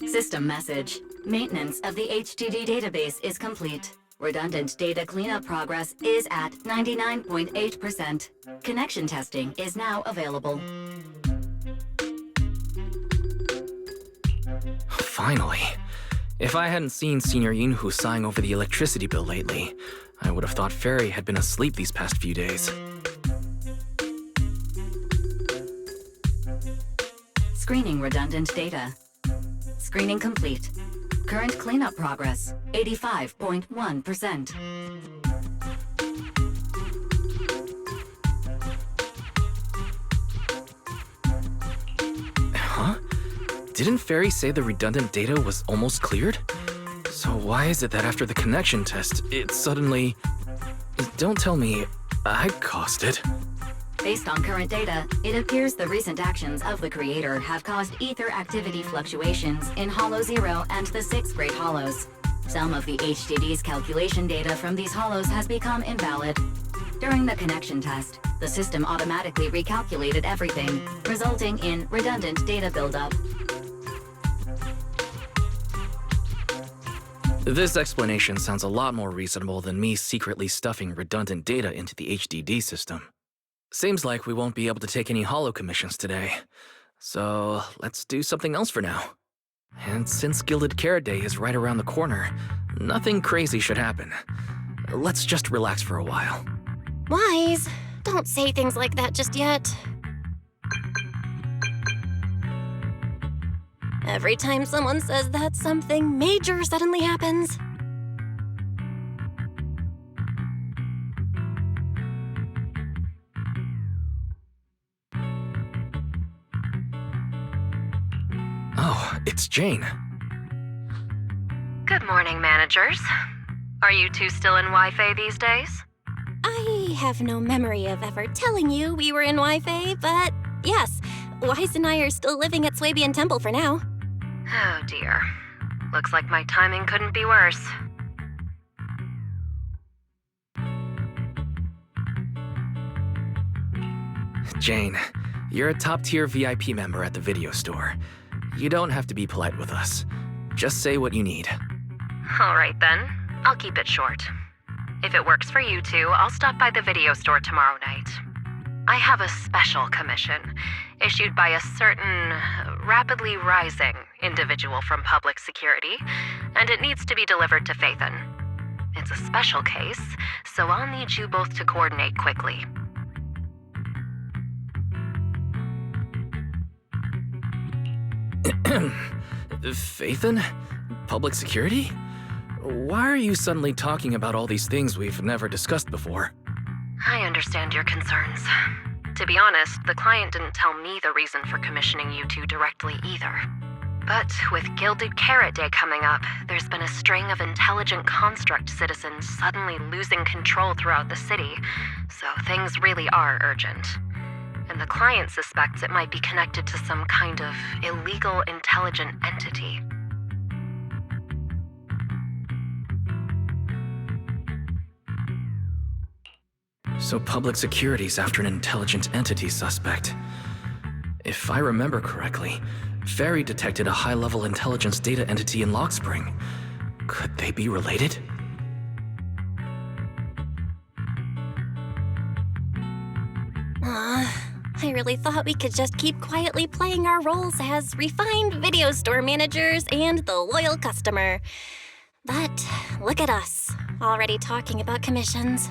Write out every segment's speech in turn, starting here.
System message. Maintenance of the HDD database is complete. Redundant data cleanup progress is at 99.8%. Connection testing is now available. Finally. If I hadn't seen Senior Yinhu sighing over the electricity bill lately, I would have thought Fairy had been asleep these past few days. Screening redundant data. Screening complete. Current cleanup progress, 85.1%. Huh? Didn't Fairy say the redundant data was almost cleared? So why is it that after the connection test, it suddenly... Don't tell me I caused it. Based on current data, it appears the recent actions of the creator have caused ether activity fluctuations in Hollow 0 and the 6th grade hollows. Some of the HDD's calculation data from these hollows has become invalid. During the connection test, the system automatically recalculated everything, resulting in redundant data buildup. This explanation sounds a lot more reasonable than me secretly stuffing redundant data into the HDD system. Seems like we won't be able to take any hollow commissions today. So let's do something else for now. And since Gilded Carrot Day is right around the corner, nothing crazy should happen. Let's just relax for a while. Wise, don't say things like that just yet. Every time someone says that, something major suddenly happens. Oh, it's Jane. Good morning, managers. Are you two still in Wi-Fi these days? I have no memory of ever telling you we were in Wi-Fi, but yes, Wise and I are still living at Swabian Temple for now. Oh dear. Looks like my timing couldn't be worse. Jane, you're a top-tier VIP member at the video store. You don't have to be polite with us. Just say what you need. All right then, I'll keep it short. If it works for you two, I'll stop by the video store tomorrow night. I have a special commission issued by a certain rapidly rising individual from public security, and it needs to be delivered to Phaethon. It's a special case, so I'll need you both to coordinate quickly. Phaethon? Public security? Why are you suddenly talking about all these things we've never discussed before? I understand your concerns. To be honest, the client didn't tell me the reason for commissioning you two directly either. But with Gilded Carrot Day coming up, there's been a string of intelligent construct citizens suddenly losing control throughout the city, so things really are urgent. And the client suspects it might be connected to some kind of illegal intelligent entity. So public security's after an intelligent entity suspect. If I remember correctly, Fairy detected a high-level intelligence data entity in Lockspring. Could they be related? I really thought we could just keep quietly playing our roles as refined video store managers and the loyal customer. But look at us, already talking about commissions.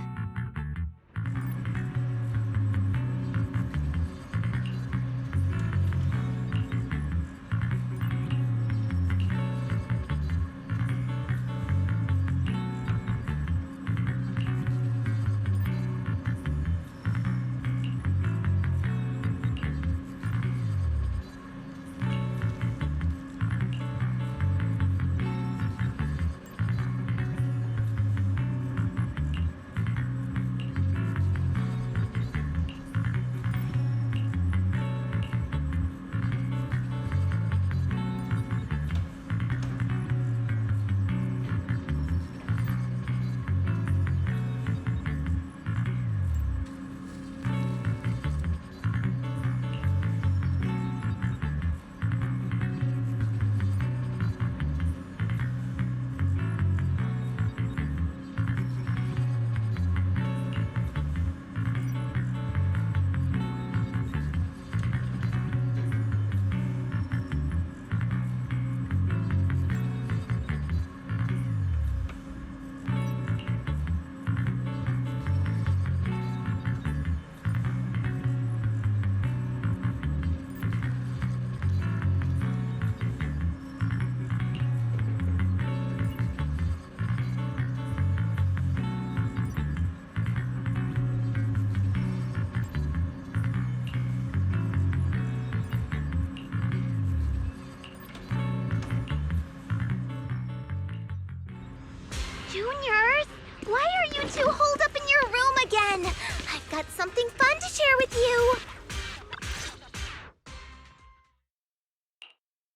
Juniors, why are you two holed up in your room again? I've got something fun to share with you.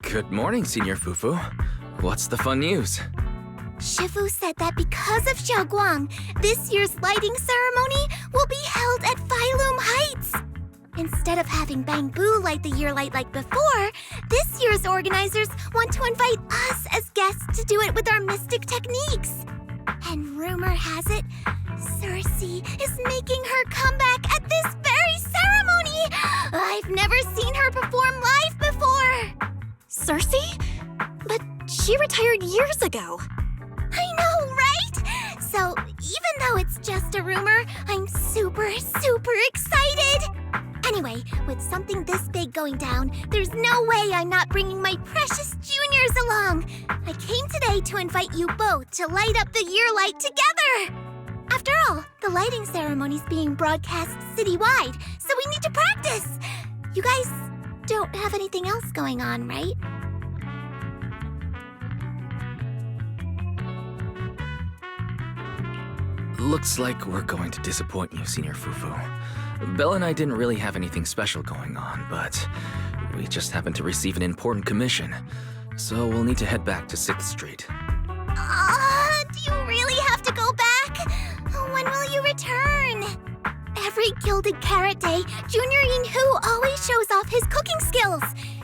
Good morning, Senior Fufu. What's the fun news? Shifu said that because of Xiaoguang, this year's lighting ceremony will be held at Phylum Heights. Instead of having Bang Boo light the year light like before, this year's organizers want to invite us as guests to do it with our mystic techniques. And rumor has it, Cersei is making her comeback at this very ceremony! I've never seen her perform live before! Cersei? But she retired years ago. I know, right? So, even though it's just a rumor, I'm super excited! Anyway, with something this big going down, there's no way I'm not bringing my precious juniors along! I came today to invite you both to light up the year light together! After all, the lighting ceremony's being broadcast citywide, so we need to practice! You guys don't have anything else going on, right? Looks like we're going to disappoint you, Senior Fufu. Belle and I didn't really have anything special going on, but we just happened to receive an important commission, so we'll need to head back to 6th Street. Do you really have to go back? When will you return? Every Gilded Carrot Day, Junior Yin-Hoo always shows off his cooking skills.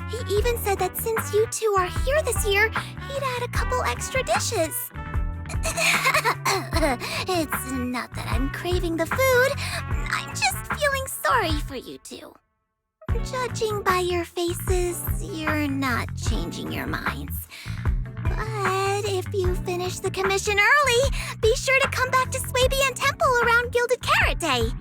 He even said that since you two are here this year, he'd add a couple extra dishes. It's not that I'm craving the food. I'm just feeling sorry for you two. Judging by your faces, you're not changing your minds. But if you finish the commission early, be sure to come back to Swabian Temple around Gilded Carrot Day.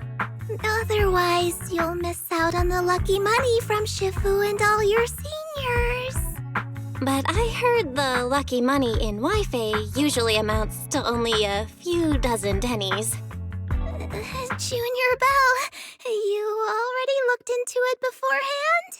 Otherwise, you'll miss out on the lucky money from Shifu and all your seniors. But I heard the lucky money in Wi-Fi usually amounts to only a few dozen pennies. Junior Belle, you already looked into it beforehand?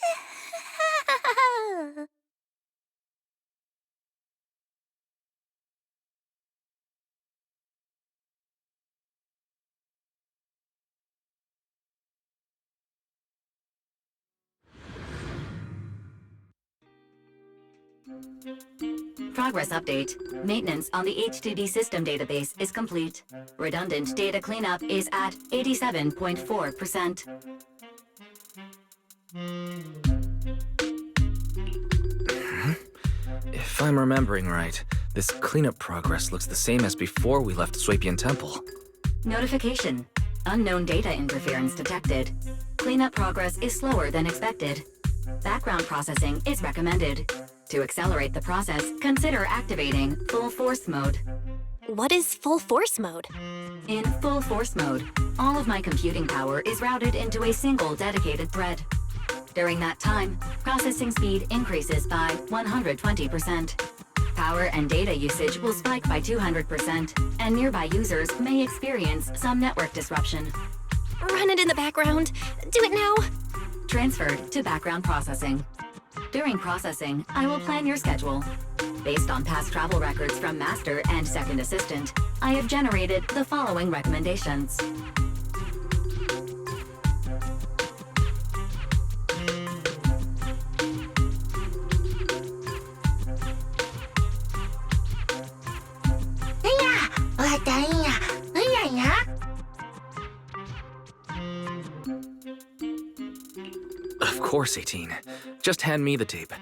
Progress update. Maintenance on the HDD system database is complete. Redundant data cleanup is at 87.4%. If I'm remembering right, this cleanup progress looks the same as before we left Swabian Temple. Notification. Unknown data interference detected. Cleanup progress is slower than expected. Background processing is recommended. To accelerate the process, consider activating full force mode. What is full force mode? In full force mode, all of my computing power is routed into a single dedicated thread. During that time, processing speed increases by 120%. Power and data usage will spike by 200%, and nearby users may experience some network disruption. Run it in the background. Do it now. Transferred to background processing. During processing, I will plan your schedule. Based on past travel records from Master and Second Assistant, I have generated the following recommendations. Of course, 18. Just hand me the tape.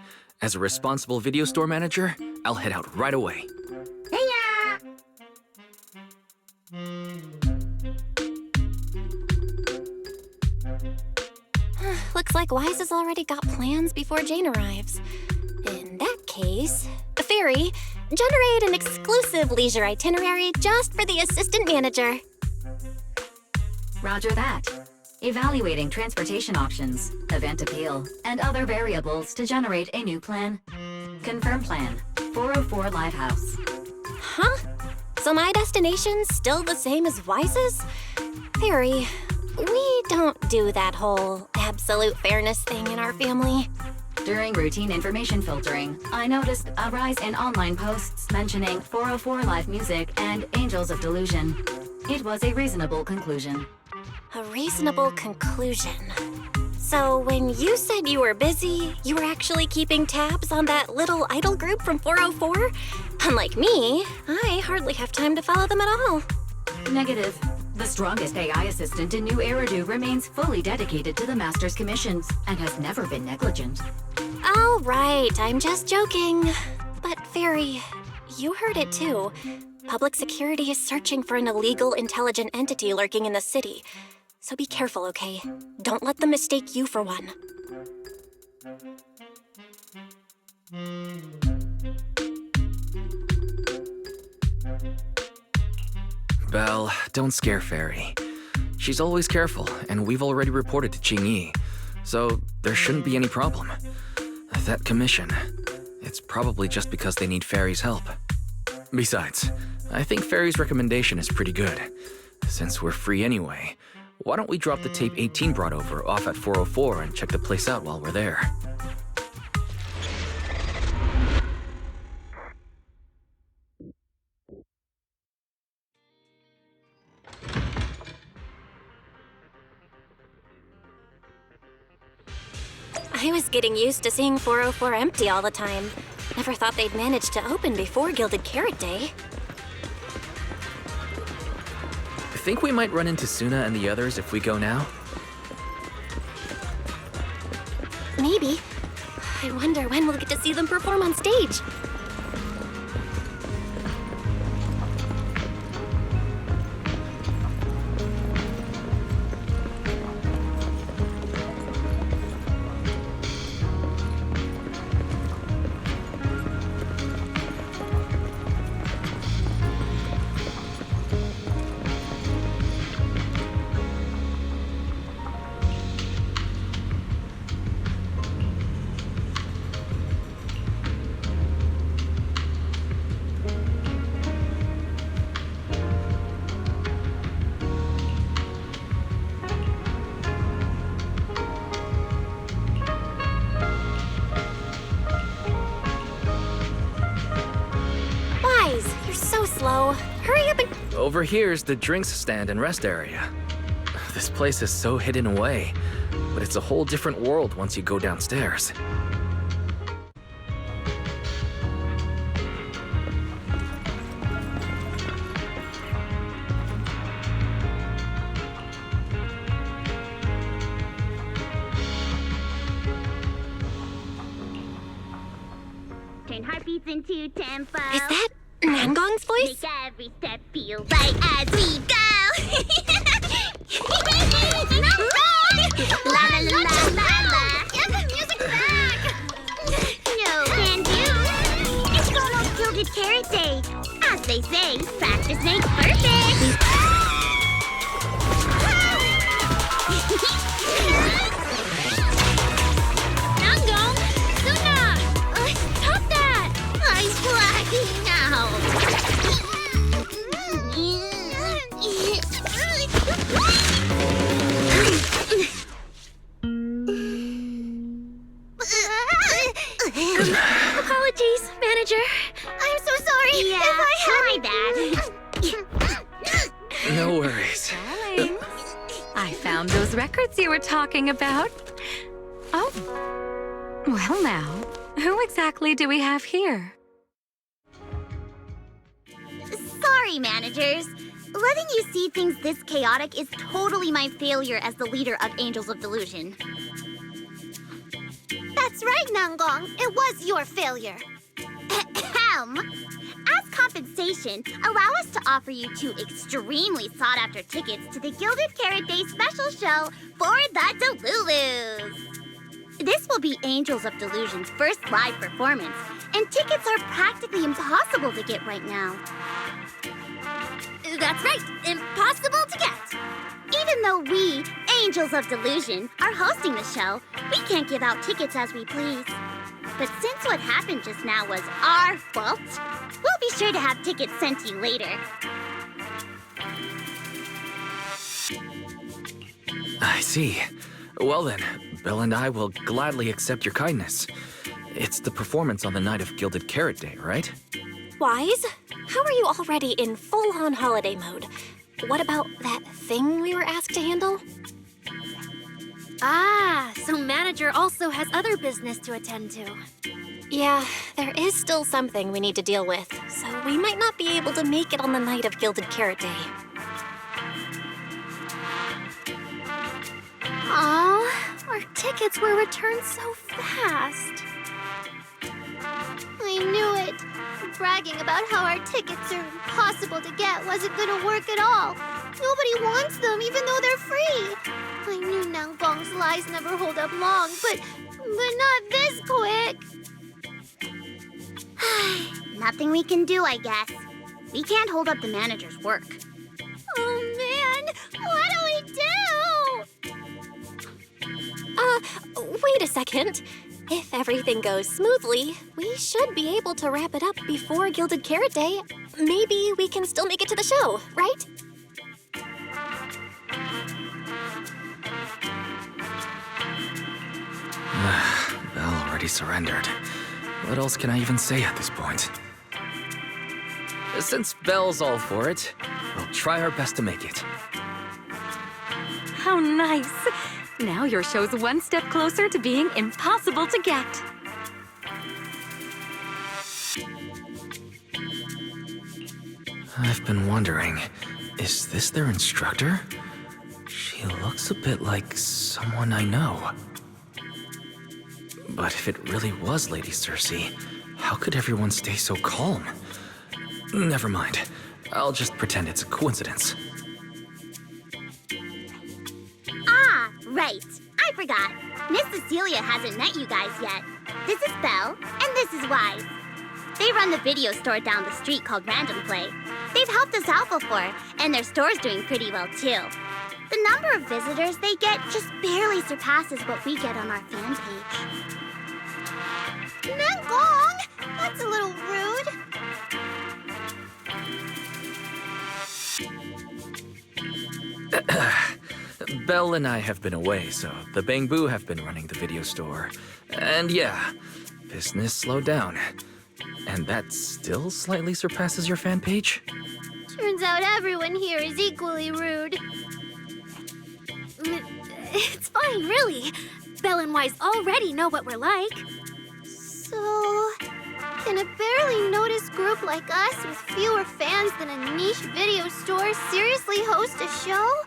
As a responsible video store manager, I'll head out right away. Looks like Wise has already got plans before Jane arrives. In that case, Fairy, generate an exclusive leisure itinerary just for the assistant manager. Roger that. Evaluating transportation options, event appeal, and other variables to generate a new plan. Confirm plan. 404 Lighthouse. Huh? So my destination's still the same as Wise's? Fairy, we don't do that whole absolute fairness thing in our family. During routine information filtering, I noticed a rise in online posts mentioning 404 live music and Angels of Delusion. It was a reasonable conclusion. A reasonable conclusion. So when you said you were busy, you were actually keeping tabs on that little idol group from 404? Unlike me, I hardly have time to follow them at all. Negative. The strongest AI assistant in New Eridu remains fully dedicated to the Master's commissions and has never been negligent. All right, I'm just joking. But Fairy, you heard it too. Public security is searching for an illegal intelligent entity lurking in the city. So be careful, okay? Don't let them mistake you for one. Belle, don't scare Fairy. She's always careful, and we've already reported to Qingyi, so there shouldn't be any problem. That commission, it's probably just because they need Fairy's help. Besides, I think Fairy's recommendation is pretty good. Since we're free anyway, why don't we drop the tape 18 brought over off at 404 and check the place out while we're there? I was getting used to seeing 404 empty all the time. Never thought they'd manage to open before Gilded Carrot Day. Think we might run into Suna and the others if we go now? Maybe. I wonder when we'll get to see them perform on stage. Slow. Hurry up and... Over here's the drinks stand and rest area. This place is so hidden away, but it's a whole different world once you go downstairs. Turn heartbeats into tempo. Is that Nangong's voice? Make every step feel right as we go. La la la la la. Get the music back. No can do. It's almost Gilded Carrot Day. As they say, practice makes perfect. Nangong, Suna, stop that! I'm blacking out. Apologies, manager. I'm so sorry. Yeah, if I had my bad. No worries. Darling, I found those records you were talking about. Oh, well now, who exactly do we have here? Sorry, managers. Letting you see things this chaotic is totally my failure as the leader of Angels of Delusion. That's right, Nangong. It was your failure. Ahem. As compensation, allow us to offer you 2 extremely sought-after tickets to the Gilded Carrot Day special show for the Delulus. This will be Angels of Delusion's first live performance, and tickets are practically impossible to get right now. That's right, impossible to get. Even though we, Angels of Delusion, are hosting the show, we can't give out tickets as we please. But since what happened just now was our fault, we'll be sure to have tickets sent to you later. I see. Well then, Belle and I will gladly accept your kindness. It's the performance on the night of Gilded Carrot Day, right? Wise, how are you already in full-on holiday mode? What about that thing we were asked to handle? Ah, so manager also has other business to attend to. Yeah, there is still something we need to deal with, so we might not be able to make it on the night of Gilded Carrot Day. Aw, our tickets were returned so fast. I knew it. Bragging about how our tickets are impossible to get wasn't gonna work at all. Nobody wants them, even though they're free. I knew Nanggong's lies never hold up long, but not this quick. Nothing we can do, I guess. We can't hold up the manager's work. Oh man, what do we do? Wait a second. If everything goes smoothly, we should be able to wrap it up before Gilded Carrot Day. Maybe we can still make it to the show, right? Belle already surrendered. What else can I even say at this point? Since Belle's all for it, we'll try our best to make it. How nice! Now your show's one step closer to being impossible to get. I've been wondering, is this their instructor? She looks a bit like someone I know. But if it really was Lady Cersei, how could everyone stay so calm? Never mind. I'll just pretend it's a coincidence. Ah, right. I forgot. Miss Cecilia hasn't met you guys yet. This is Belle, and this is Wise. They run the video store down the street called Random Play. They've helped us out before, and their store's doing pretty well too. The number of visitors they get just barely surpasses what we get on our fan page. Nanggong! That's a little rude. Belle and I have been away, so the Bangbu have been running the video store. And yeah, business slowed down. And that still slightly surpasses your fan page? Turns out everyone here is equally rude. It's fine, really. Belle and Wise already know what we're like. So, can a barely noticed group like us with fewer fans than a niche video store seriously host a show?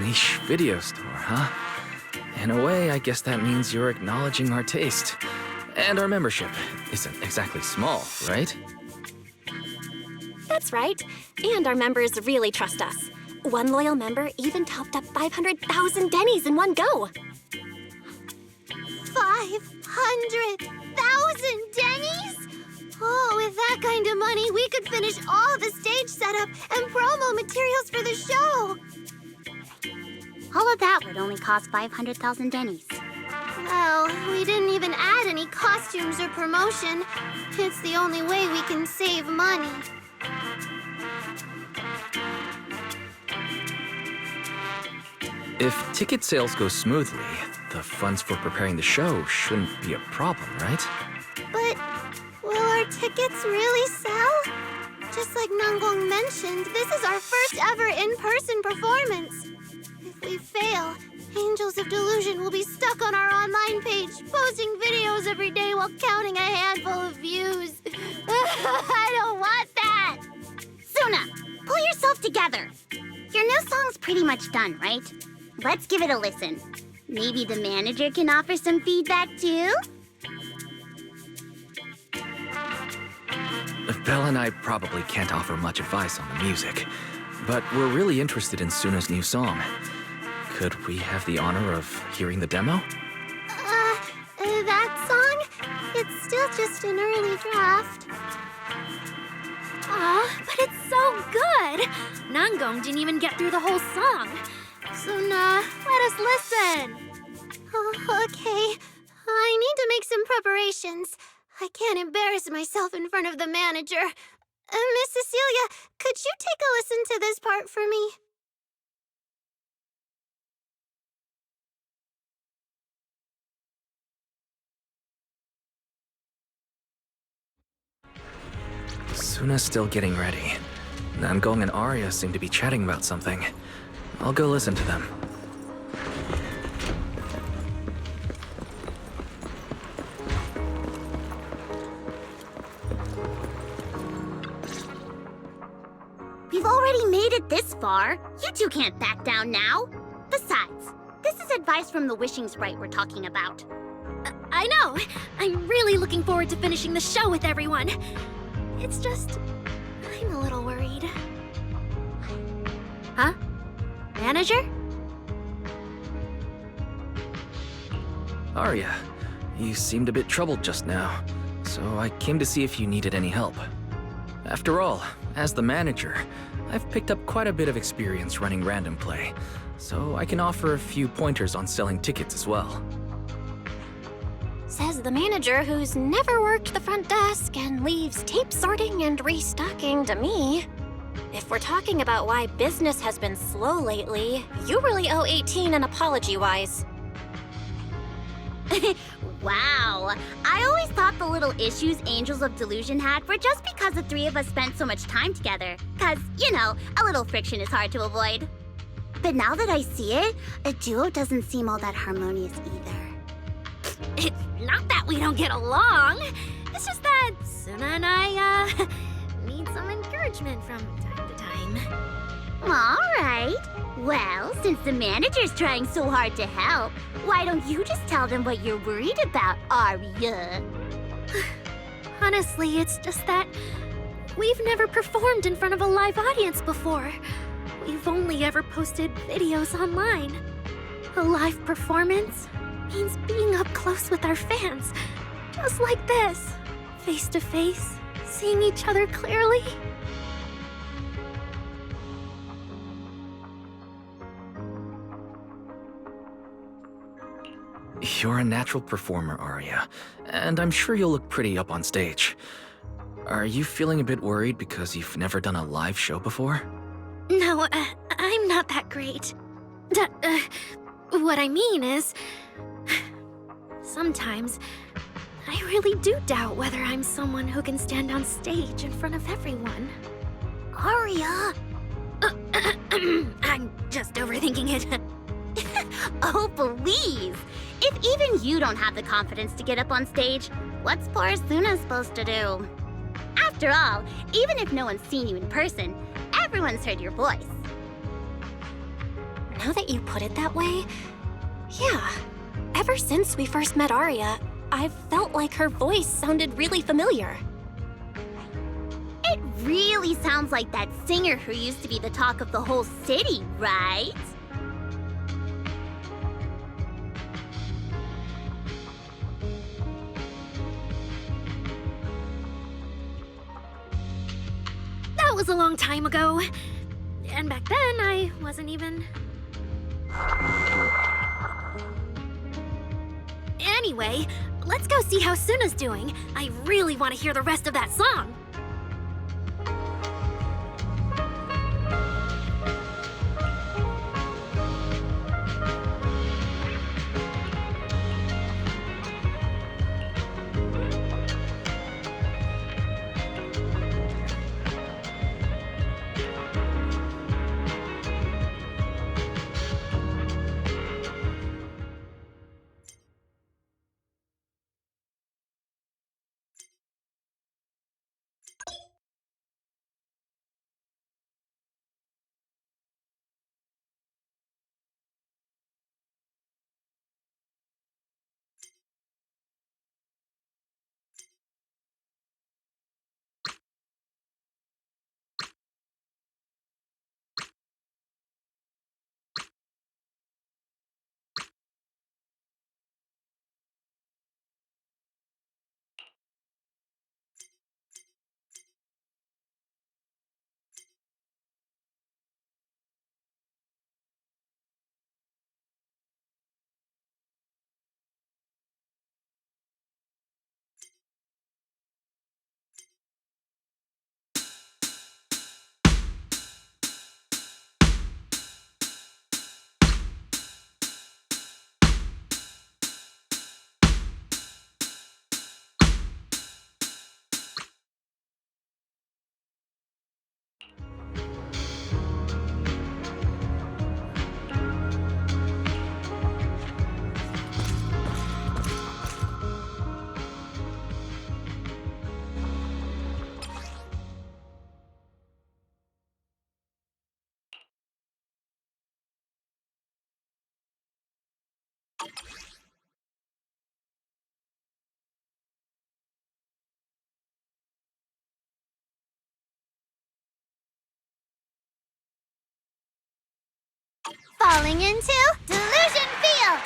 Niche video store, huh? In a way, I guess that means you're acknowledging our taste. And our membership isn't exactly small, right? That's right. And our members really trust us. One loyal member even topped up 500,000 Denny's in one go. 500,000 Denny's? Oh, with that kind of money, we could finish all the stage setup and promo materials for the show. All of that would only cost 500,000 Denny's. Well, we didn't even add any costumes or promotion. It's the only way we can save money. If ticket sales go smoothly, the funds for preparing the show shouldn't be a problem, right? But will our tickets really sell? Just like Nanggong mentioned, this is our first ever in-person performance. If we fail, Angels of Delusion will be stuck on our online page, posting videos every day while counting a handful of views. I don't want that! Suna, pull yourself together. Your new song's pretty much done, right? Let's give it a listen. Maybe the manager can offer some feedback too? Belle and I probably can't offer much advice on the music, but we're really interested in Suna's new song. Could we have the honor of hearing the demo? That song? It's still just an early draft. Aw, but it's so good! Nanggong didn't even get through the whole song. Suna, let us listen. Okay. I need to make some preparations. I can't embarrass myself in front of the manager. Miss Cecilia, could you take a listen to this part for me? Suna's still getting ready. Nangong and Arya seem to be chatting about something. I'll go listen to them. We've already made it this far. You two can't back down now. Besides, this is advice from the wishing sprite we're talking about. I know! I'm really looking forward to finishing the show with everyone. It's just, I'm a little worried. Huh? Manager? Arya, you seemed a bit troubled just now, so I came to see if you needed any help. After all, as the manager, I've picked up quite a bit of experience running random play, so I can offer a few pointers on selling tickets as well. Says the manager who's never worked the front desk and leaves tape sorting and restocking to me. If we're talking about why business has been slow lately, you really owe 18 an apology-wise. Wow. I always thought the little issues Angels of Delusion had were just because the three of us spent so much time together. Cause, you know, a little friction is hard to avoid. But now that I see it, a duo doesn't seem all that harmonious either. It's not that we don't get along. It's just that Suna and I, need some encouragement from time to time. All right. Well, since the manager's trying so hard to help, why don't you just tell them what you're worried about, Arya? Honestly, it's just that we've never performed in front of a live audience before. We've only ever posted videos online. A live performance means being up close with our fans, just like this, face to face, seeing each other clearly. You're a natural performer, Arya, and I'm sure you'll look pretty up on stage. Are you feeling a bit worried because you've never done a live show before? No, I'm not that great. What I mean is, sometimes I really do doubt whether I'm someone who can stand on stage in front of everyone. Arya! I'm just overthinking it. Oh, please! If even you don't have the confidence to get up on stage, what's poor Suna supposed to do? After all, even if no one's seen you in person, everyone's heard your voice. Now that you put it that way, yeah. Ever since we first met Arya, I've felt like her voice sounded really familiar. It really sounds like that singer who used to be the talk of the whole city, right? That was a long time ago. And back then, I wasn't even... Anyway, let's go see how Suna's doing. I really want to hear the rest of that song. falling into Delusion Field!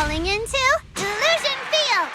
falling into Delusion Field!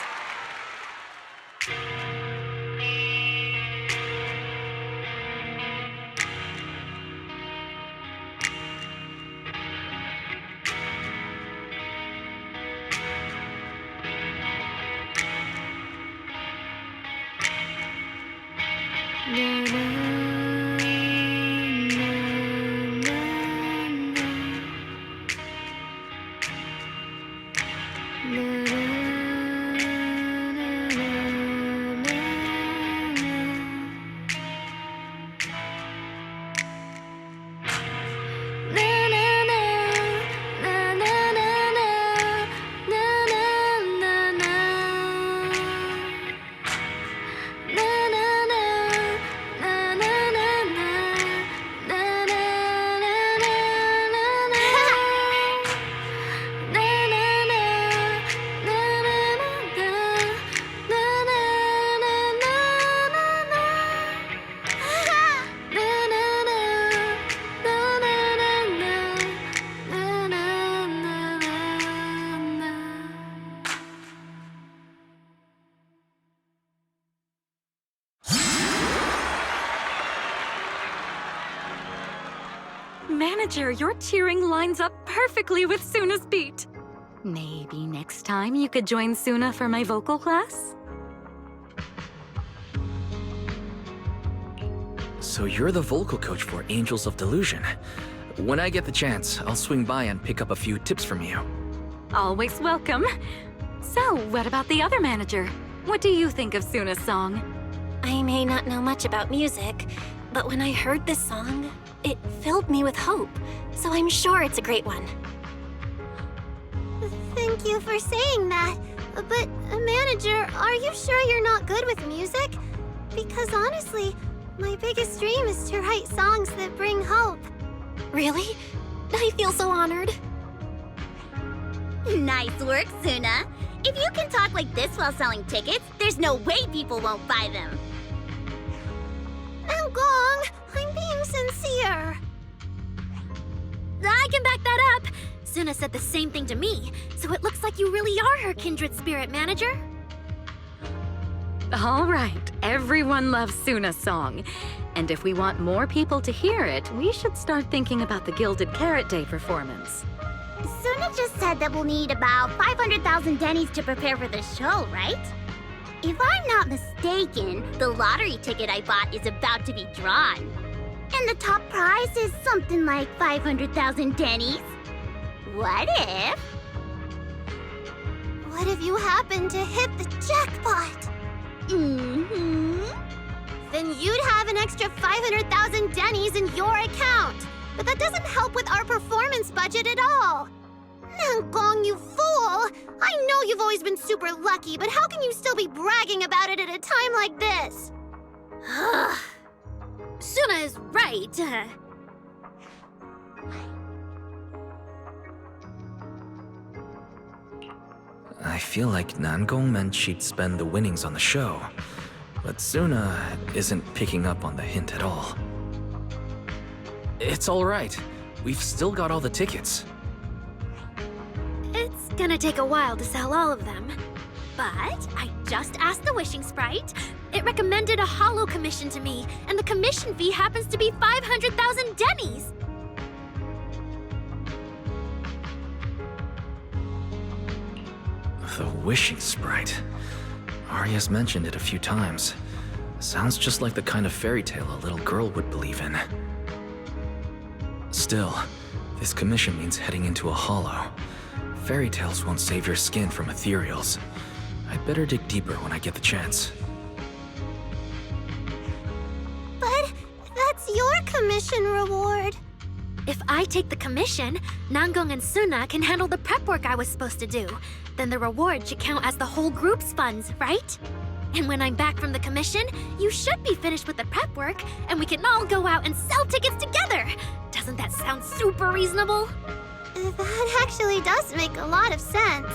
Manager, your cheering lines up perfectly with Suna's beat. Maybe next time you could join Suna for my vocal class? So you're the vocal coach for Angels of Delusion. When I get the chance, I'll swing by and pick up a few tips from you. Always welcome. So, what about the other manager? What do you think of Suna's song? I may not know much about music, but when I heard this song, it filled me with hope. So I'm sure it's a great one. Thank you for saying that. But, manager, are you sure you're not good with music? Because honestly, my biggest dream is to write songs that bring hope. Really? I feel so honored. Nice work, Suna. If you can talk like this while selling tickets, there's no way people won't buy them. Gong, I'm being sincere. I can back that up. Suna said the same thing to me, so it looks like you really are her kindred spirit, manager. All right, everyone loves Suna's song. And if we want more people to hear it, we should start thinking about the Gilded Carrot Day performance. Suna just said that we'll need about 500,000 Dennies to prepare for the show, right? If I'm not mistaken, the lottery ticket I bought is about to be drawn. And the top prize is something like 500,000 Dennies. What if... What if you happen to hit the jackpot? Then you'd have an extra 500,000 Dennies in your account. But that doesn't help with our performance budget at all. Gong, you fool! I know you've always been super lucky, but how can you still be bragging about it at a time like this? Suna is right. I feel like Nangong meant she'd spend the winnings on the show, but Suna isn't picking up on the hint at all. It's all right. We've still got all the tickets. It's gonna take a while to sell all of them. But I just asked the Wishing Sprite. It recommended a holo commission to me, and the commission fee happens to be 500,000 Dennies. The Wishing Sprite. Arya's mentioned it a few times. Sounds just like the kind of fairy tale a little girl would believe in. Still, this commission means heading into a holo. Fairy tales won't save your skin from ethereals. I'd better dig deeper when I get the chance. But that's your commission reward. If I take the commission, Nangong and Suna can handle the prep work I was supposed to do. Then the reward should count as the whole group's funds, right? And when I'm back from the commission, you should be finished with the prep work, and we can all go out and sell tickets together. Doesn't that sound super reasonable? That actually does make a lot of sense.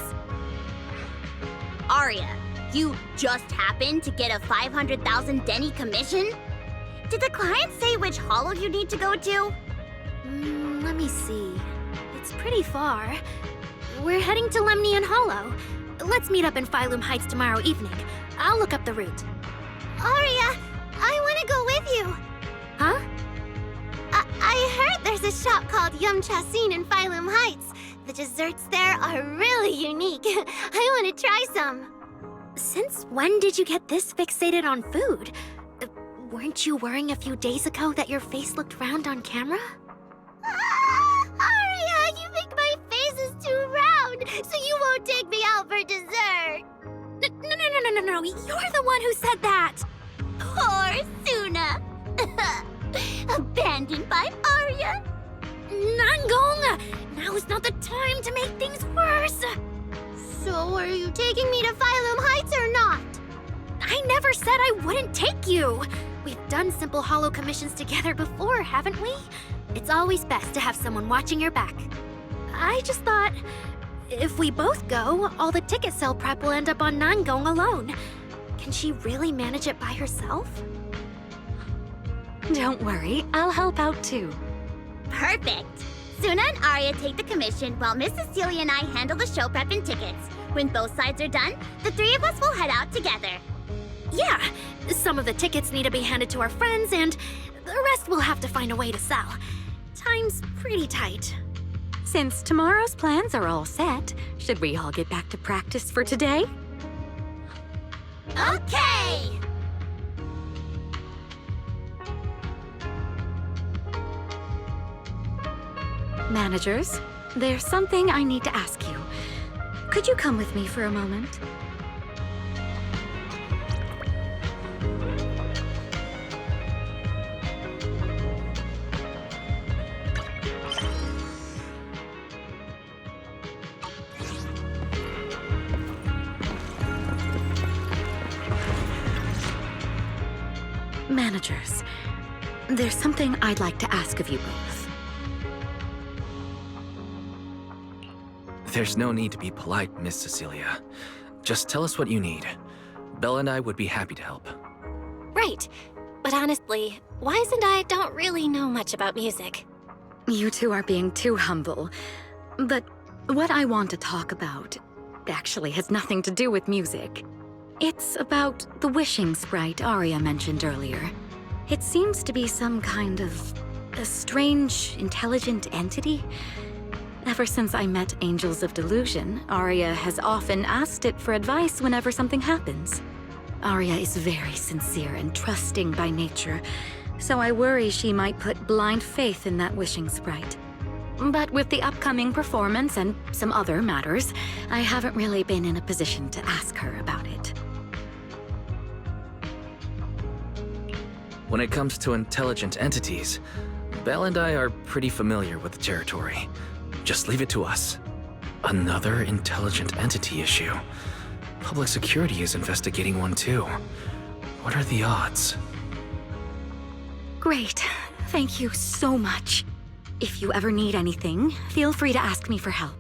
Arya, you just happened to get a 500,000 Denny commission? Did the client say which holo you need to go to? Let me see. It's pretty far. We're heading to Lemnian Hollow. Let's meet up in Phylum Heights tomorrow evening. I'll look up the route. Aria, I want to go with you. Huh? I heard there's a shop called Yum Chasin in Phylum Heights. The desserts there are really unique. I want to try some. Since when did you get this fixated on food? Weren't you worrying a few days ago that your face looked round on camera? Aria, you think my face is too round, so you won't take me out for dessert. No, you're the one who said that! Poor Suna. Abandoned by Aria. Nangong! Now is not the time to make things worse! So are you taking me to Phylum Heights or not? I never said I wouldn't take you! We've done simple hollow commissions together before, haven't we? It's always best to have someone watching your back. I just thought, if we both go, all the ticket sale prep will end up on Nangong alone. Can she really manage it by herself? Don't worry, I'll help out too. Perfect. Suna and Aria take the commission while Miss Cecilia and I handle the show prep and tickets. When both sides are done, the three of us will head out together. Yeah, some of the tickets need to be handed to our friends, and the rest we'll have to find a way to sell. Time's pretty tight. Since tomorrow's plans are all set, should we all get back to practice for today? Okay! Managers, there's something I need to ask you. Could you come with me for a moment? Managers, there's something I'd like to ask of you both. There's no need to be polite, Miss Cecilia. Just tell us what you need. Belle and I would be happy to help. Right. But honestly, Wise and I don't really know much about music. You two are being too humble. But what I want to talk about actually has nothing to do with music. It's about the wishing sprite Aria mentioned earlier. It seems to be some kind of a strange, intelligent entity. Ever since I met Angels of Delusion, Aria has often asked it for advice whenever something happens. Aria is very sincere and trusting by nature, so I worry she might put blind faith in that wishing sprite. But with the upcoming performance and some other matters, I haven't really been in a position to ask her about it. When it comes to intelligent entities, Belle and I are pretty familiar with the territory. Just leave it to us. Another intelligent entity issue. Public security is investigating one too. What are the odds? Great. Thank you so much. If you ever need anything, feel free to ask me for help.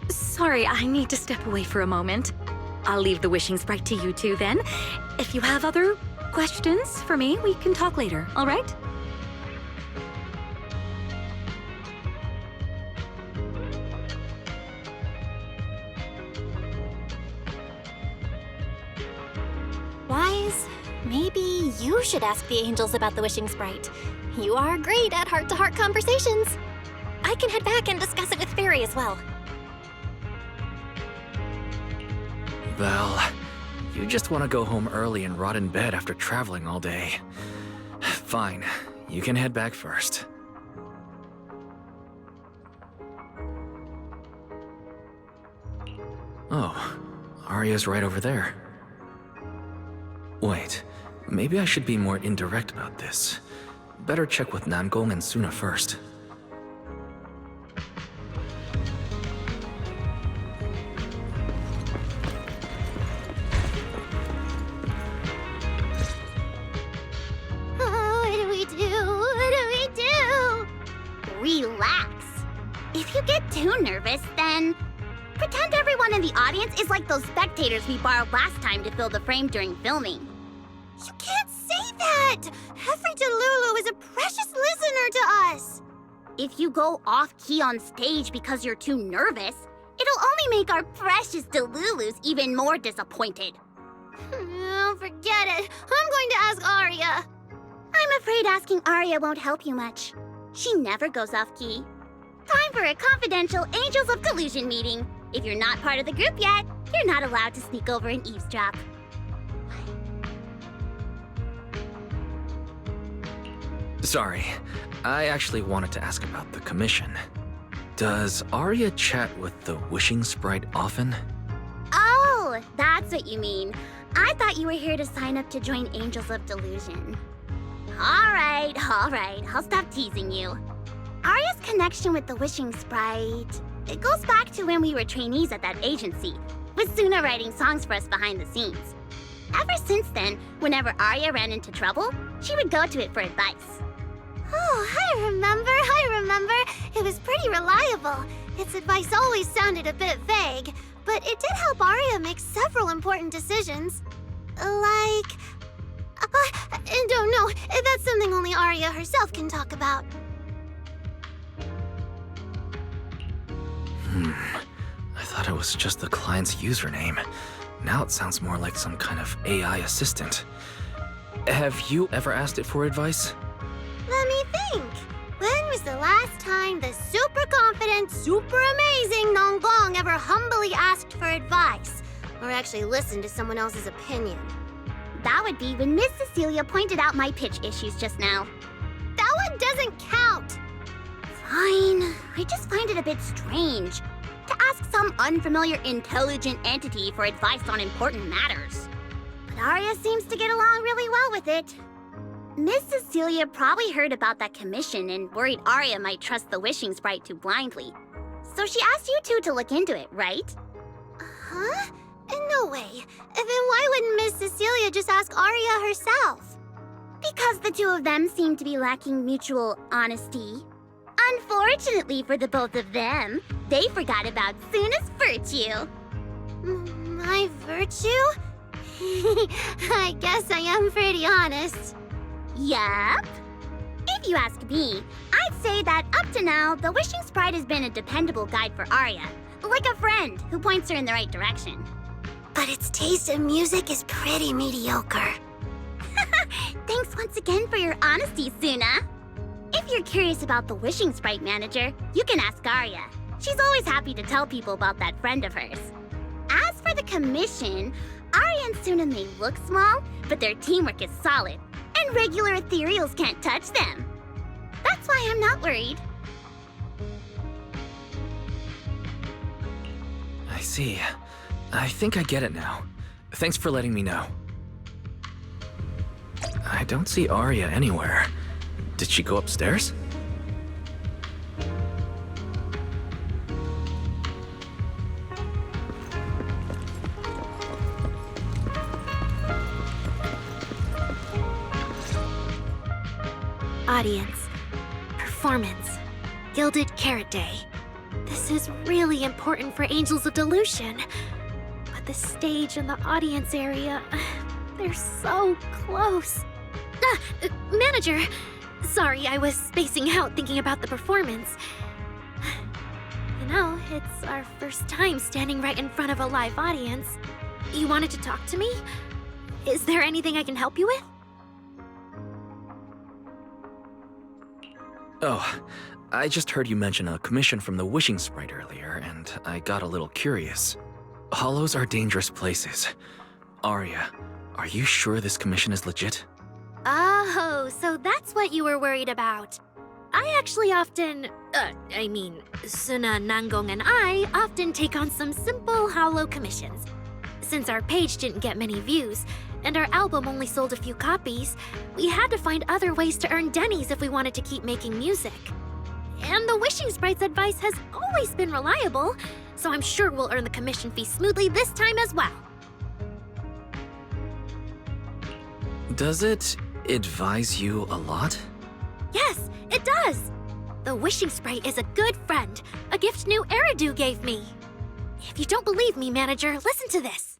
Sorry, I need to step away for a moment. I'll leave the wishing sprite to you two then. If you have other questions for me, we can talk later, all right? Wise, maybe you should ask the angels about the wishing sprite. You are great at heart-to-heart conversations. I can head back and discuss it with Fairy as well. Belle, you just want to go home early and rot in bed after traveling all day. Fine, you can head back first. Oh, Aria's right over there. Wait, maybe I should be more indirect about this. Better check with Nangong and Suna first. Relax. If you get too nervous, then pretend everyone in the audience is like those spectators we borrowed last time to fill the frame during filming. You can't say that! Every Delulu is a precious listener to us! If you go off-key on stage because you're too nervous, it'll only make our precious Delulus even more disappointed. Oh, forget it. I'm going to ask Arya. I'm afraid asking Arya won't help you much. She never goes off-key. Time for a confidential Angels of Collusion meeting. If you're not part of the group yet, you're not allowed to sneak over and eavesdrop. Sorry, I actually wanted to ask about the commission. Does Arya chat with the wishing sprite often? Oh, that's what you mean. I thought you were here to sign up to join Angels of Delusion. All right, I'll stop teasing you. Arya's connection with the wishing sprite, it goes back to when we were trainees at that agency, with Suna writing songs for us behind the scenes. Ever since then, whenever Arya ran into trouble, she would go to it for advice. Oh, I remember. It was pretty reliable. Its advice always sounded a bit vague, but it did help Arya make several important decisions. Like... don't know. That's something only Arya herself can talk about. I thought it was just the client's username. Now it sounds more like some kind of AI assistant. Have you ever asked it for advice? Let me think. When was the last time the super confident, super amazing Nonggong ever humbly asked for advice? Or actually listened to someone else's opinion? That would be when Miss Cecilia pointed out my pitch issues just now. That one doesn't count! Fine. I just find it a bit strange to ask some unfamiliar intelligent entity for advice on important matters. But Arya seems to get along really well with it. Miss Cecilia probably heard about that commission and worried Arya might trust the wishing sprite too blindly. So she asked you two to look into it, right? Huh? No way. Then why wouldn't Miss Cecilia just ask Arya herself? Because the two of them seem to be lacking mutual honesty. Unfortunately for the both of them, they forgot about Suna's virtue. My virtue? I guess I am pretty honest. Yup. If you ask me, I'd say that up to now, the wishing sprite has been a dependable guide for Arya, like a friend who points her in the right direction. But its taste in music is pretty mediocre. Thanks once again for your honesty, Suna. If you're curious about the wishing sprite manager, you can ask Arya. She's always happy to tell people about that friend of hers. As for the commission, Arya and Suna may look small, but their teamwork is solid, and regular ethereals can't touch them. That's why I'm not worried. I see. I think I get it now. Thanks for letting me know. I don't see Arya anywhere. Did she go upstairs? Audience. Performance. Gilded Carrot Day. This is really important for Angels of Delusion. But the stage and the audience area, they're so close. Manager! Sorry, I was spacing out thinking about the performance. You know, it's our first time standing right in front of a live audience. You wanted to talk to me? Is there anything I can help you with? Oh, I just heard you mention a commission from the wishing sprite earlier, and I got a little curious. Hollows are dangerous places. Arya, are you sure this commission is legit? Oh, so that's what you were worried about. I actually often, Suna, Nangong, and I often take on some simple hollow commissions. Since our page didn't get many views, and our album only sold a few copies, we had to find other ways to earn dennies if we wanted to keep making music. And the Wishing Sprite's advice has always been reliable, so I'm sure we'll earn the commission fee smoothly this time as well. Does it advise you a lot? Yes, it does! The Wishing Sprite is a good friend, a gift new Eridu gave me. If you don't believe me, manager, listen to this.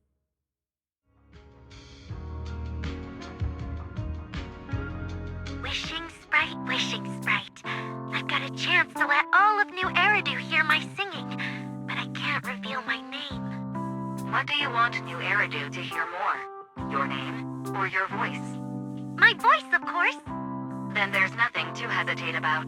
Sprite, wishing sprite. I've got a chance to let all of New Eridu hear my singing, but I can't reveal my name. What do you want New Eridu to hear more? Your name or your voice? My voice, of course. Then there's nothing to hesitate about.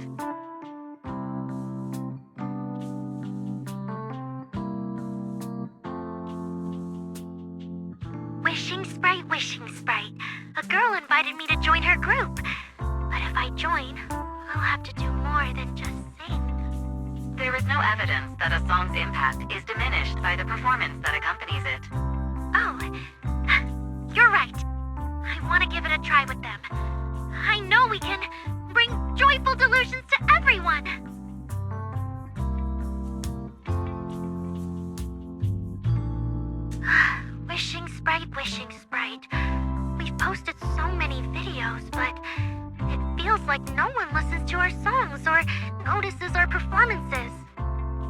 Wishing sprite. A girl invited me to join her group. But if I join, I'll have to do more than just sing. There is no evidence that a song's impact is diminished by the performance that accompanies it. Oh, you're right. I want to give it a try with them. I know we can bring joyful delusions to everyone. Wishing sprite. We've posted so many videos, but it feels like no one listens to our songs or notices our performances.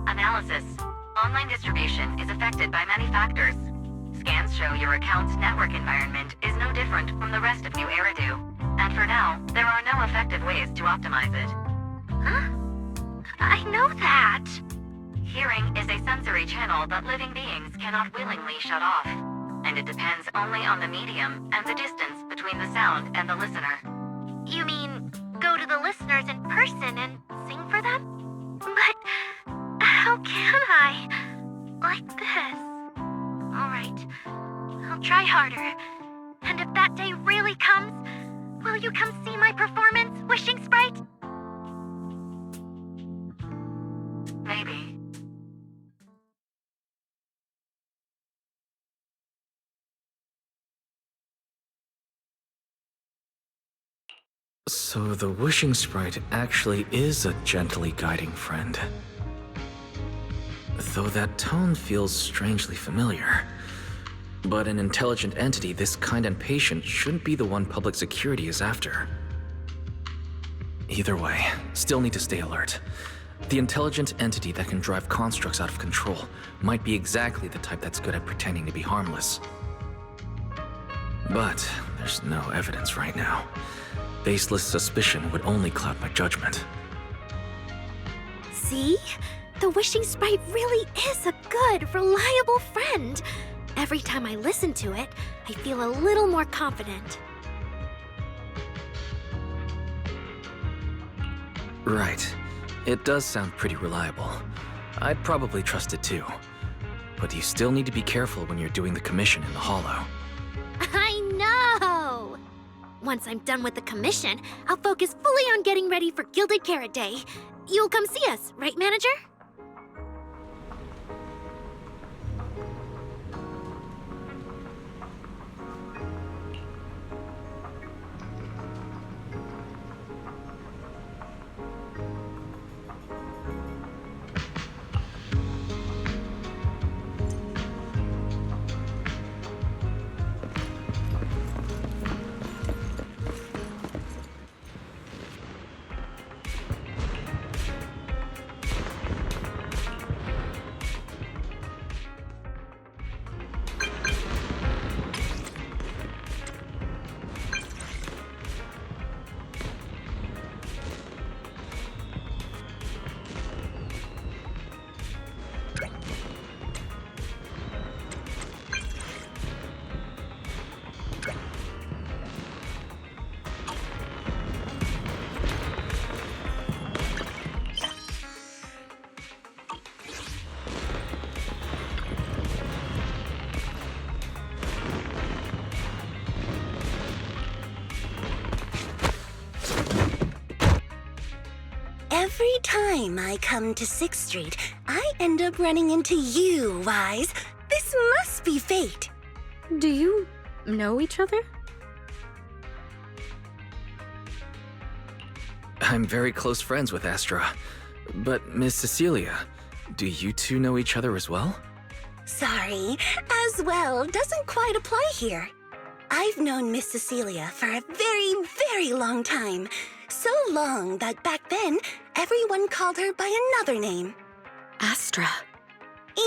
Analysis. Online distribution is affected by many factors. Scans show your account's network environment is no different from the rest of New Eridu. And for now, there are no effective ways to optimize it. Huh? I know that. Hearing is a sensory channel that living beings cannot willingly shut off. And it depends only on the medium and the distance between the sound and the listener. You mean go to the listeners in person and sing for them? But how can I? Like this. Alright, I'll try harder. And if that day really comes, will you come see my performance, Wishing Sprite? Maybe. So the wishing sprite actually is a gently guiding friend. Though that tone feels strangely familiar. But an intelligent entity this kind and patient shouldn't be the one public security is after. Either way, still need to stay alert. The intelligent entity that can drive constructs out of control might be exactly the type that's good at pretending to be harmless. But there's no evidence right now. Baseless suspicion would only cloud my judgment. See? The Wishing Sprite really is a good, reliable friend. Every time I listen to it, I feel a little more confident. Right. It does sound pretty reliable. I'd probably trust it too. But you still need to be careful when you're doing the commission in the Hollow. I know! Once I'm done with the commission, I'll focus fully on getting ready for Gilded Carrot Day. You'll come see us, right, Manager? Every time I come to 6th Street, I end up running into you, Wise. This must be fate. Do you know each other? I'm very close friends with Astra. But Miss Cecilia, do you two know each other as well? Sorry, as well doesn't quite apply here. I've known Miss Cecilia for a very, very long time. So long that back then, everyone called her by another name. Astra.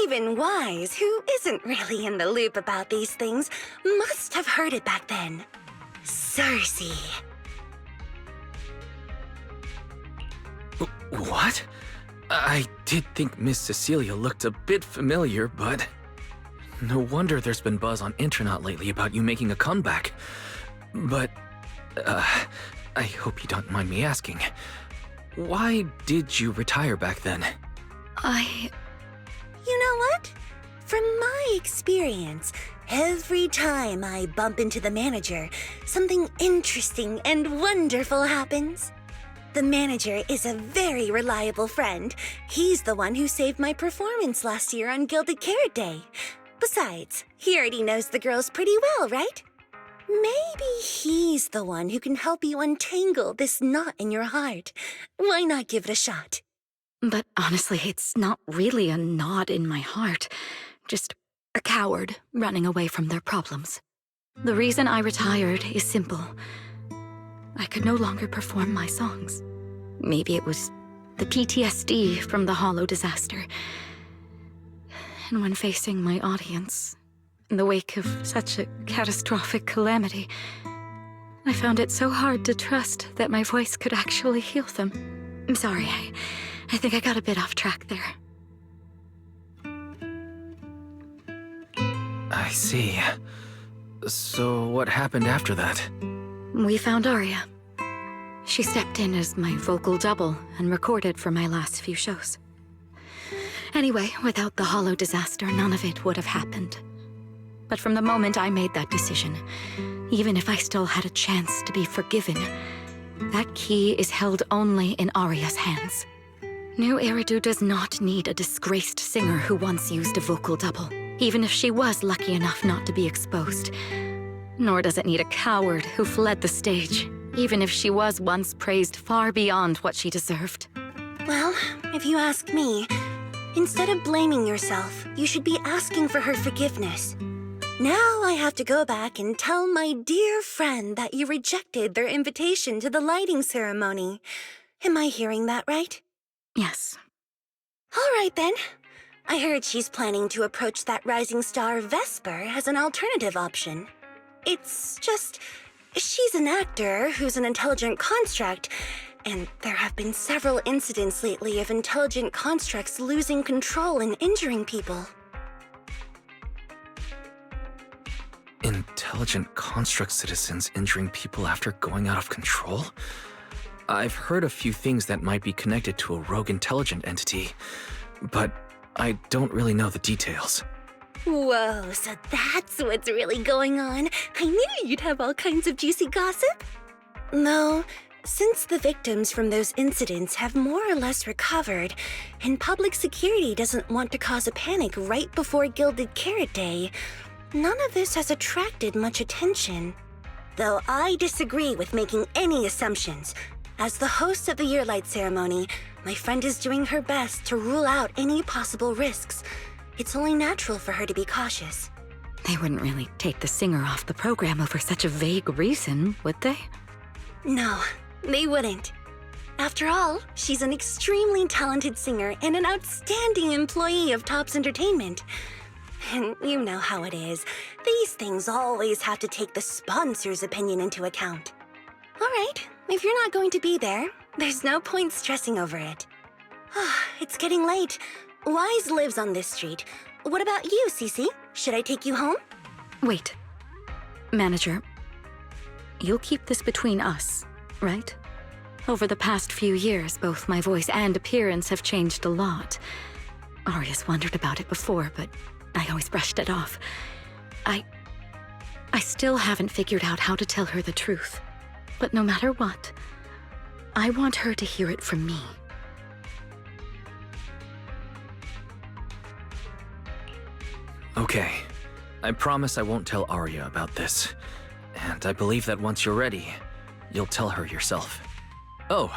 Even Wise, who isn't really in the loop about these things, must have heard it back then. Cersei. What? I did think Miss Cecilia looked a bit familiar, but... No wonder there's been buzz on Intronaut lately about you making a comeback. But, I hope you don't mind me asking. Why did you retire back then? You know what? From my experience, every time I bump into the manager, something interesting and wonderful happens. The manager is a very reliable friend. He's the one who saved my performance last year on Gilded Carrot Day. Besides, he already knows the girls pretty well, right? Maybe he's the one who can help you untangle this knot in your heart. Why not give it a shot? But honestly, it's not really a knot in my heart. Just a coward running away from their problems. The reason I retired is simple. I could no longer perform my songs. Maybe it was the PTSD from the Hollow disaster. And when facing my audience, in the wake of such a catastrophic calamity, I found it so hard to trust that my voice could actually heal them. I'm sorry, I think I got a bit off track there. I see. So what happened after that? We found Aria. She stepped in as my vocal double and recorded for my last few shows. Anyway, without the Hollow disaster, none of it would have happened. But from the moment I made that decision, even if I still had a chance to be forgiven, that key is held only in Aria's hands. New Eridu does not need a disgraced singer who once used a vocal double, even if she was lucky enough not to be exposed. Nor does it need a coward who fled the stage, even if she was once praised far beyond what she deserved. Well, if you ask me, instead of blaming yourself, you should be asking for her forgiveness. Now I have to go back and tell my dear friend that you rejected their invitation to the lighting ceremony. Am I hearing that right? Yes. All right, then. I heard she's planning to approach that rising star Vesper as an alternative option. It's just, she's an actor who's an intelligent construct, and there have been several incidents lately of intelligent constructs losing control and injuring people. Intelligent construct citizens injuring people after going out of control? I've heard a few things that might be connected to a rogue intelligent entity, but I don't really know the details. Whoa, so that's what's really going on. I knew you'd have all kinds of juicy gossip. No, since the victims from those incidents have more or less recovered, and public security doesn't want to cause a panic right before Gilded Carrot Day, none of this has attracted much attention. Though I disagree with making any assumptions. As the host of the Yearlight ceremony, my friend is doing her best to rule out any possible risks. It's only natural for her to be cautious. They wouldn't really take the singer off the program over such a vague reason, would they? No, they wouldn't. After all, she's an extremely talented singer and an outstanding employee of Topps Entertainment. And you know how it is. These things always have to take the sponsor's opinion into account. All right, if you're not going to be there, there's no point stressing over it. It's getting late. Wise lives on this street. What about you, Cece? Should I take you home? Wait. Manager, you'll keep this between us, right? Over the past few years, both my voice and appearance have changed a lot. Aria's wondered about it before, but I always brushed it off. I still haven't figured out how to tell her the truth. But no matter what, I want her to hear it from me. Okay. I promise I won't tell Aria about this. And I believe that once you're ready, you'll tell her yourself. Oh,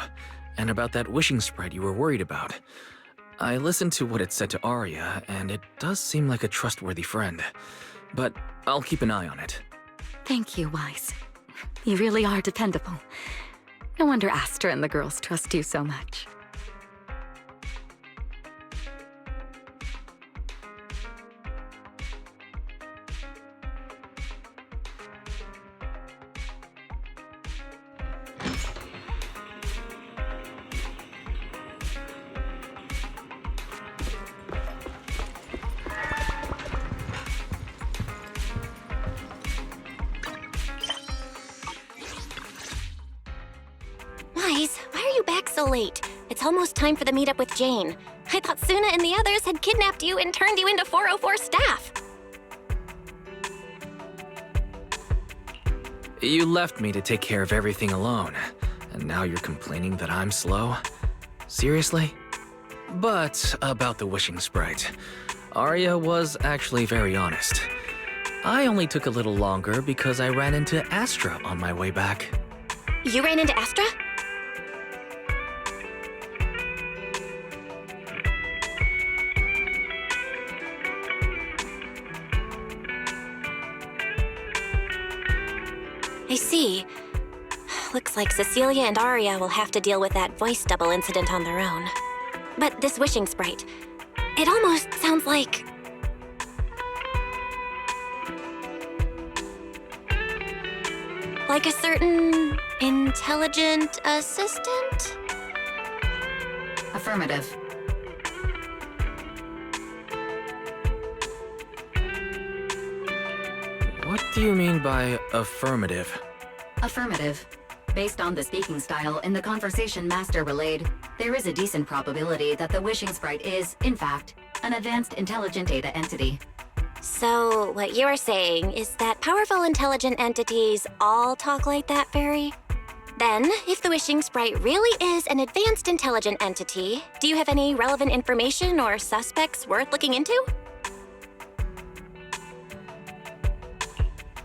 and about that wishing sprite you were worried about. I listened to what it said to Aria, and it does seem like a trustworthy friend. But I'll keep an eye on it. Thank you, Wise. You really are dependable. No wonder Astra and the girls trust you so much. so late? It's almost time for the meetup with Jane. I thought Suna and the others had kidnapped you and turned you into 404 staff. You left me to take care of everything alone, and now you're complaining that I'm slow? Seriously? But about the wishing sprite, Arya was actually very honest. I only took a little longer because I ran into Astra on my way back. You ran into Astra? I see. Looks like Cecilia and Arya will have to deal with that voice double incident on their own. But this wishing sprite, it almost sounds like... like a certain intelligent assistant? Affirmative. What do you mean by affirmative? Affirmative. Based on the speaking style in the conversation Master relayed, there is a decent probability that the wishing sprite is, in fact, an advanced intelligent data entity. So, what you're saying is that powerful intelligent entities all talk like that, Fairy? Then, if the wishing sprite really is an advanced intelligent entity, do you have any relevant information or suspects worth looking into?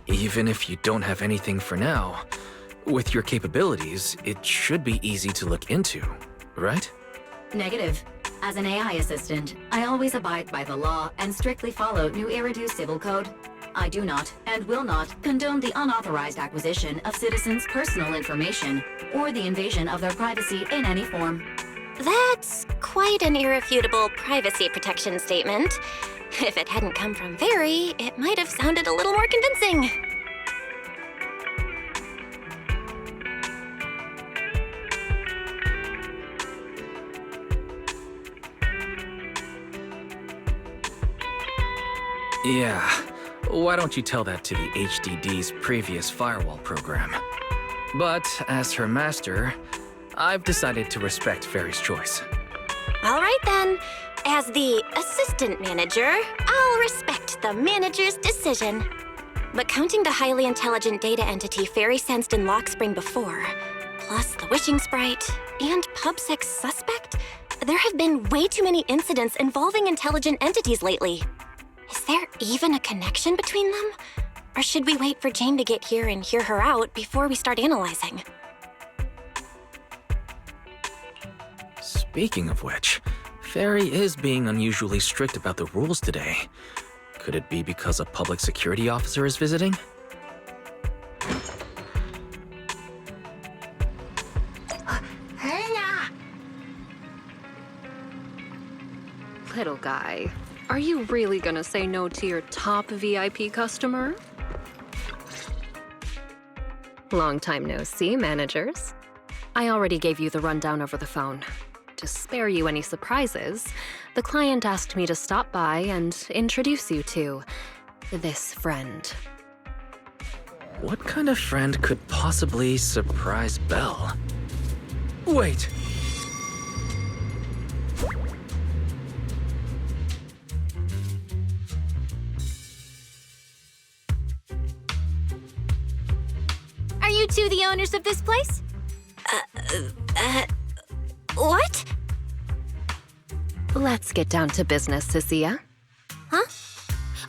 Even if you don't have anything for now, with your capabilities, it should be easy to look into, right? Negative. As an AI assistant, I always abide by the law and strictly follow New Eridu Civil Code. I do not and will not condone the unauthorized acquisition of citizens' personal information or the invasion of their privacy in any form. That's quite an irrefutable privacy protection statement. If it hadn't come from Fairy, it might have sounded a little more convincing. Yeah, why don't you tell that to the HDD's previous firewall program? But as her master, I've decided to respect Fairy's choice. All right then. As the assistant manager, I'll respect the manager's decision. But counting the highly intelligent data entity Fairy sensed in Lockspring before, plus the wishing sprite, and PubSec's suspect, there have been way too many incidents involving intelligent entities lately. Is there even a connection between them? Or should we wait for Jane to get here and hear her out before we start analyzing? Speaking of which, Fairy is being unusually strict about the rules today. Could it be because a public security officer is visiting? Little guy, are you really gonna say no to your top VIP customer? Long time no see, managers. I already gave you the rundown over the phone. To spare you any surprises, the client asked me to stop by and introduce you to this friend. What kind of friend could possibly surprise Belle? Wait! Are you two the owners of this place? What? Let's get down to business, Cecilia. Huh?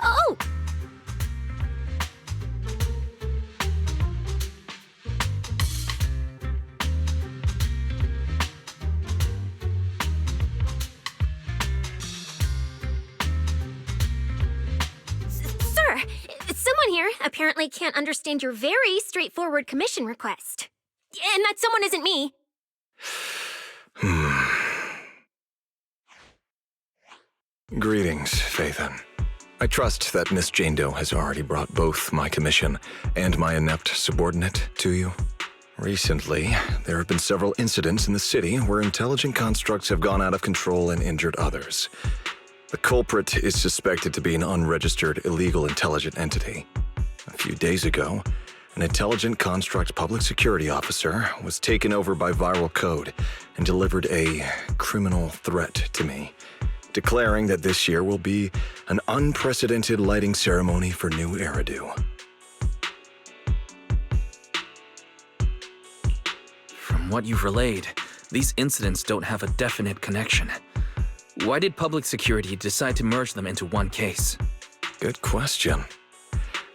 Oh! Sir, someone here apparently can't understand your very straightforward commission request. And that someone isn't me. Greetings, Phaethon. I trust that Miss Jane Doe has already brought both my commission and my inept subordinate to you. Recently, there have been several incidents in the city where intelligent constructs have gone out of control and injured others. The culprit is suspected to be an unregistered illegal intelligent entity. A few days ago, an intelligent construct public security officer was taken over by viral code and delivered a criminal threat to me, declaring that this year will be an unprecedented lighting ceremony for New Eridu. From what you've relayed, these incidents don't have a definite connection. Why did public security decide to merge them into one case? Good question.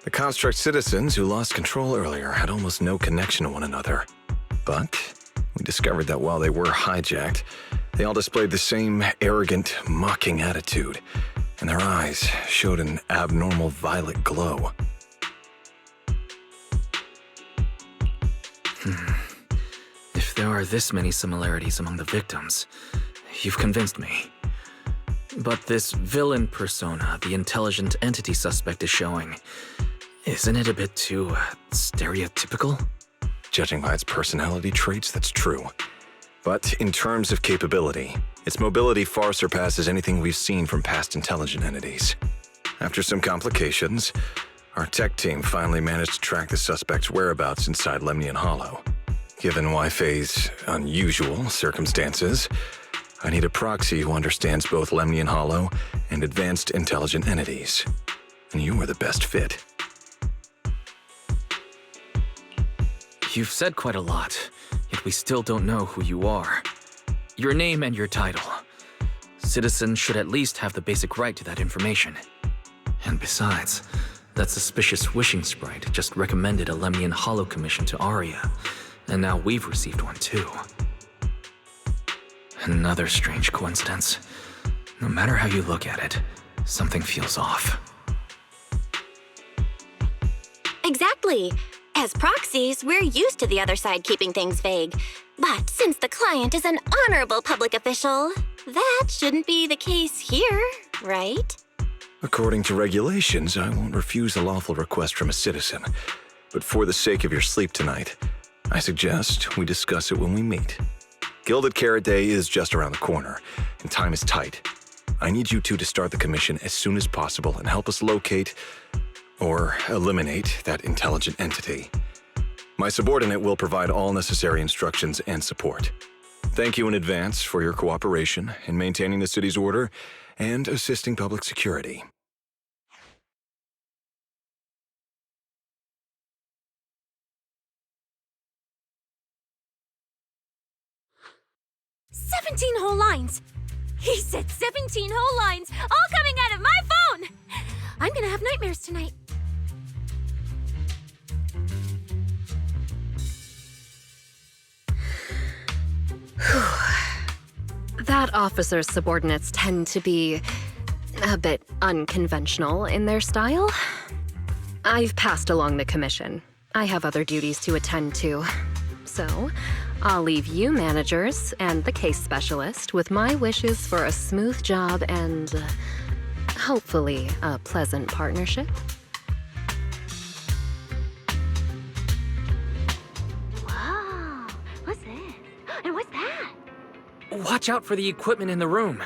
The construct citizens who lost control earlier had almost no connection to one another. But we discovered that while they were hijacked, they all displayed the same arrogant, mocking attitude, and their eyes showed an abnormal violet glow. If there are this many similarities among the victims, you've convinced me. But this villain persona the intelligent entity suspect is showing, isn't it a bit too stereotypical? Judging by its personality traits, that's true. But in terms of capability, its mobility far surpasses anything we've seen from past intelligent entities. After some complications, our tech team finally managed to track the suspect's whereabouts inside Lemnian Hollow. Given Wi-Fi's unusual circumstances, I need a proxy who understands both Lemnian Hollow and advanced intelligent entities. And you were the best fit. You've said quite a lot, yet we still don't know who you are. Your name and your title. Citizens should at least have the basic right to that information. And besides, that suspicious wishing sprite just recommended a Lemnian Hollow commission to Aria, and now we've received one too. Another strange coincidence. No matter how you look at it, something feels off. Exactly. As proxies, we're used to the other side keeping things vague. But since the client is an honorable public official, that shouldn't be the case here, right? According to regulations, I won't refuse a lawful request from a citizen. But for the sake of your sleep tonight, I suggest we discuss it when we meet. Gilded Carrot Day is just around the corner, and time is tight. I need you two to start the commission as soon as possible and help us locate or eliminate that intelligent entity. My subordinate will provide all necessary instructions and support. Thank you in advance for your cooperation in maintaining the city's order and assisting public security. "17 whole lines! He said 17 whole lines, all coming out of my phone! I'm gonna have nightmares tonight." That officer's subordinates tend to be a bit unconventional in their style. I've passed along the commission. I have other duties to attend to. So, I'll leave you managers and the case specialist with my wishes for a smooth job and, hopefully, a pleasant partnership. Whoa, what's this? And what's that? Watch out for the equipment in the room.